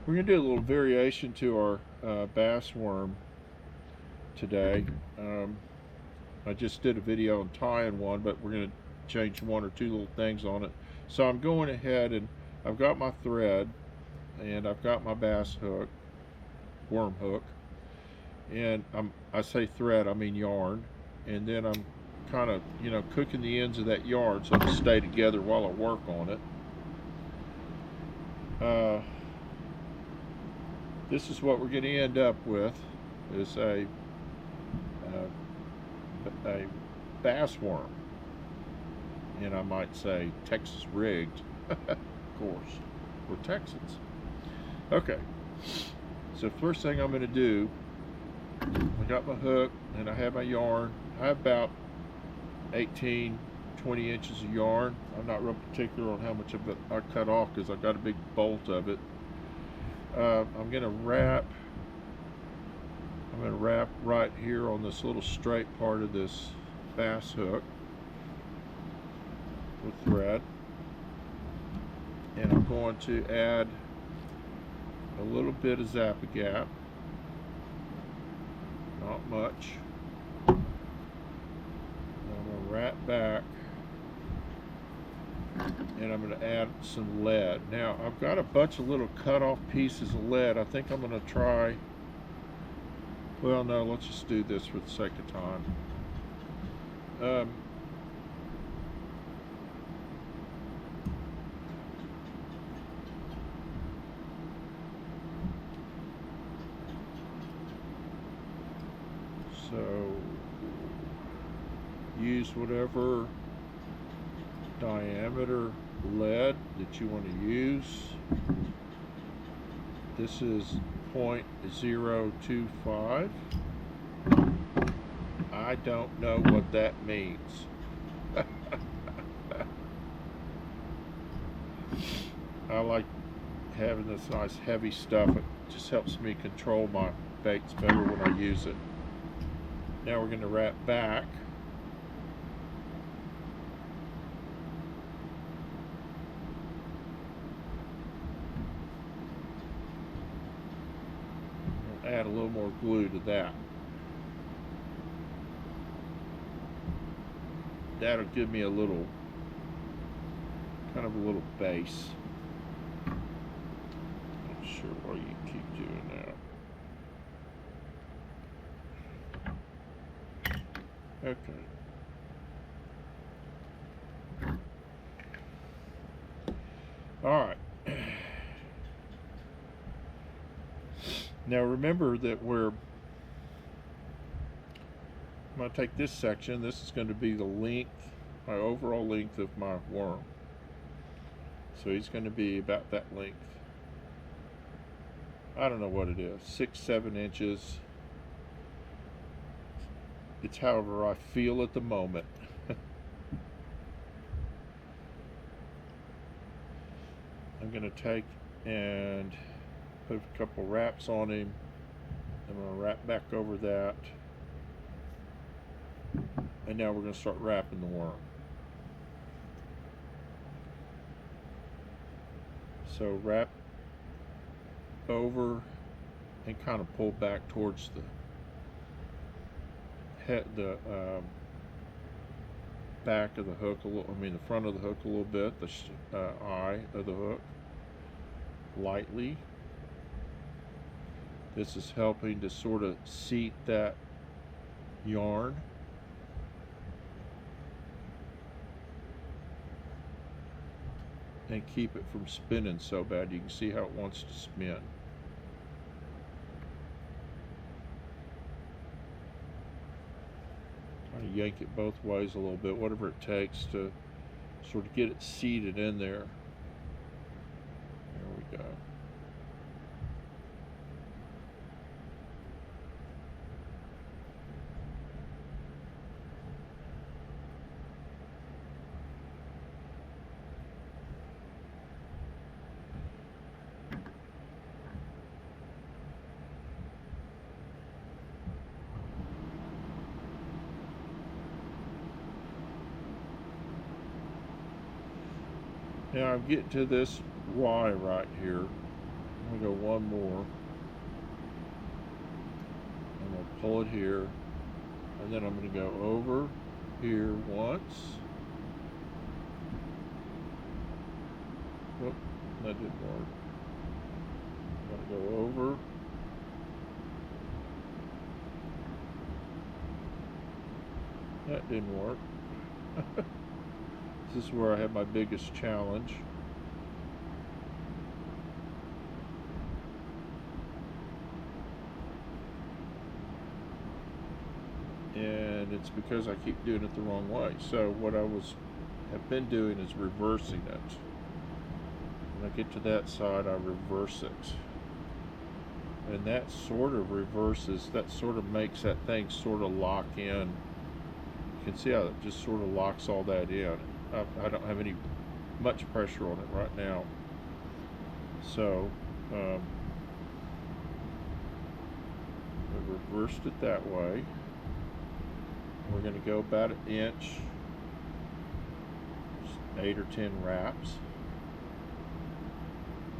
We're going to do a little variation to our bass worm today. I just did a video on tying one, but we're going to change one or two little things on it. So I'm going ahead and I've got my thread and I've got my bass hook, worm hook, and I say thread, I mean yarn, and then I'm kind of cooking the ends of that yarn so it'll stay together while I work on it. This is what we're going to end up with, is a bass worm, and I might say Texas rigged. Of course, we're Texans. Okay, so first thing I'm going to do, I got my hook and I have my yarn. I have about 18, 20 inches of yarn. I'm not real particular on how much of it I cut off because I got a big bolt of it. I'm going to wrap right here on this little straight part of this bass hook with thread, and I'm going to add a little bit of Zap-A-Gap, not much. I'm going to wrap back, and I'm going to add some lead. Now I've got a bunch of little cut off pieces of lead. I think I'm going to try, well no, let's just do this for the sake of time. So use whatever diameter lead that you want to use. This is 0.025. I don't know what that means. I like having this nice heavy stuff. It just helps me control my baits better when I use it. Now we're going to wrap back. Add a little more glue to that. That'll give me a little, kind of a little base. Not sure why you keep doing that. Okay. All right. Now remember that I'm going to take this section. This is going to be the length, my overall length of my worm. So he's going to be about that length. I don't know what it is, 6-7 inches. It's however I feel at the moment. I'm going to take and put a couple wraps on him. I'm going to wrap back over that. And now we're going to start wrapping the worm. So wrap over and kind of pull back towards the head, the back of the hook a little. I mean the front of the hook a little bit. The eye of the hook lightly. This is helping to sort of seat that yarn. And keep it from spinning so bad. You can see how it wants to spin. Try to yank it both ways a little bit, whatever it takes to sort of get it seated in there. There we go. Now I'm getting to this Y right here, I'm gonna go one more. I'm gonna pull it here, and then I'm gonna go over here once. Whoop, that didn't work. I'm gonna go over. That didn't work. This is where I have my biggest challenge. And it's because I keep doing it the wrong way. So what I have been doing is reversing it. When I get to that side, I reverse it. And that sort of reverses, that sort of makes that thing sort of lock in. You can see how it just sort of locks all that in. I don't have any much pressure on it right now. So I reversed it that way. We're going to go about an inch, 8 or 10 wraps.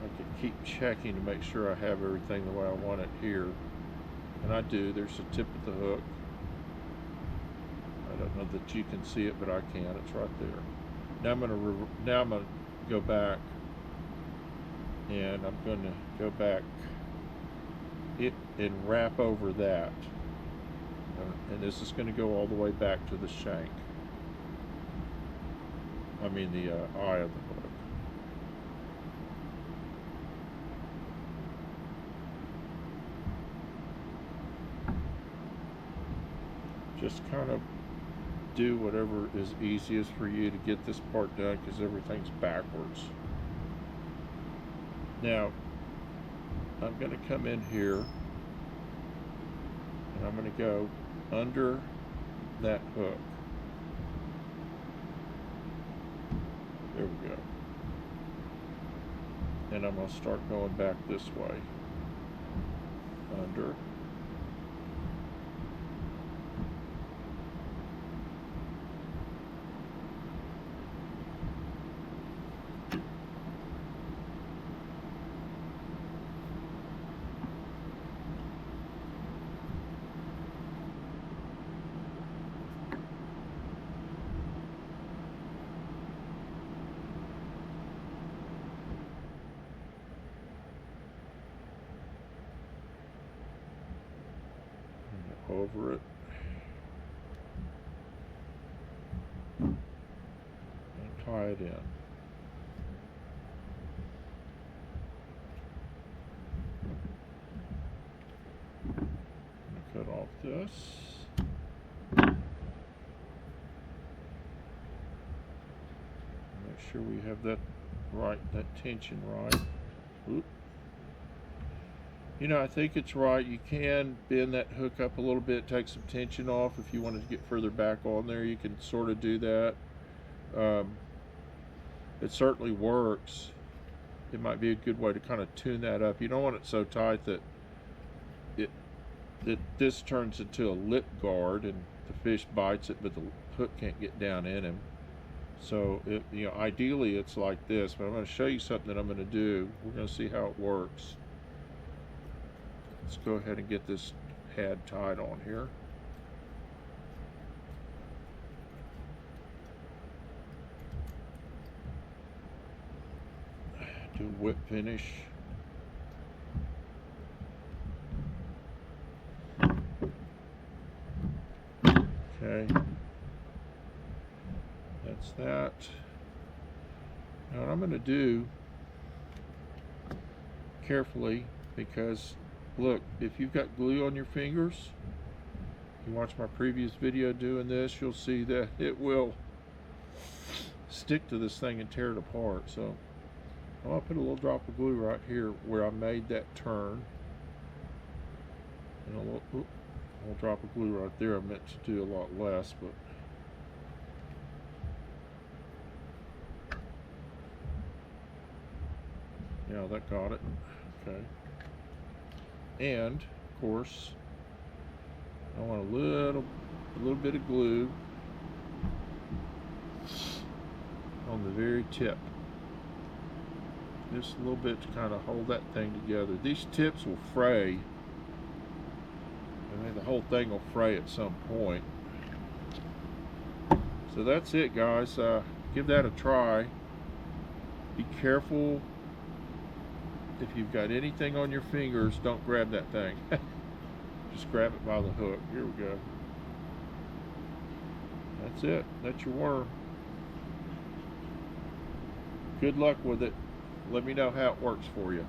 I can keep checking to make sure I have everything the way I want it here, and I do. There's the tip of the hook. I don't know that you can see it, but I can. It's right there. Now I'm going to go back, and I'm going to go back it and wrap over that. And this is going to go all the way back to the shank. I mean the eye of the hook. Just kind of do whatever is easiest for you to get this part done, because everything's backwards. Now I'm going to come in here, and I'm going to go under that hook. There we go. And I'm going to start going back this way. Under. Over it and tie it in. Cut off this. Make sure we have that right, that tension right. Oop. You know, I think it's right. You can bend that hook up a little bit, take some tension off. If you wanted to get further back on there, you can sort of do that. It certainly works. It might be a good way to kind of tune that up. You don't want it so tight that this turns into a lip guard and the fish bites it, but the hook can't get down in him. So, you know, ideally it's like this, but I'm going to show you something that I'm going to do. We're going to see how it works. Let's go ahead and get this head tied on here. Do whip finish. Okay. That's that. Now what I'm going to do carefully, because look, if you've got glue on your fingers, you watch my previous video doing this, you'll see that it will stick to this thing and tear it apart. So I'm going to put a little drop of glue right here where I made that turn. And a little drop of glue right there. I meant to do a lot less, but yeah, that got it. Okay. And of course, I want a little bit of glue on the very tip. just a little bit to kind of hold that thing together. These tips will fray. I mean, the whole thing will fray at some point. So that's it, guys. Give that a try. Be careful. If you've got anything on your fingers, don't grab that thing. Just grab it by the hook. Here we go. That's it. That's your worm. Good luck with it. Let me know how it works for you.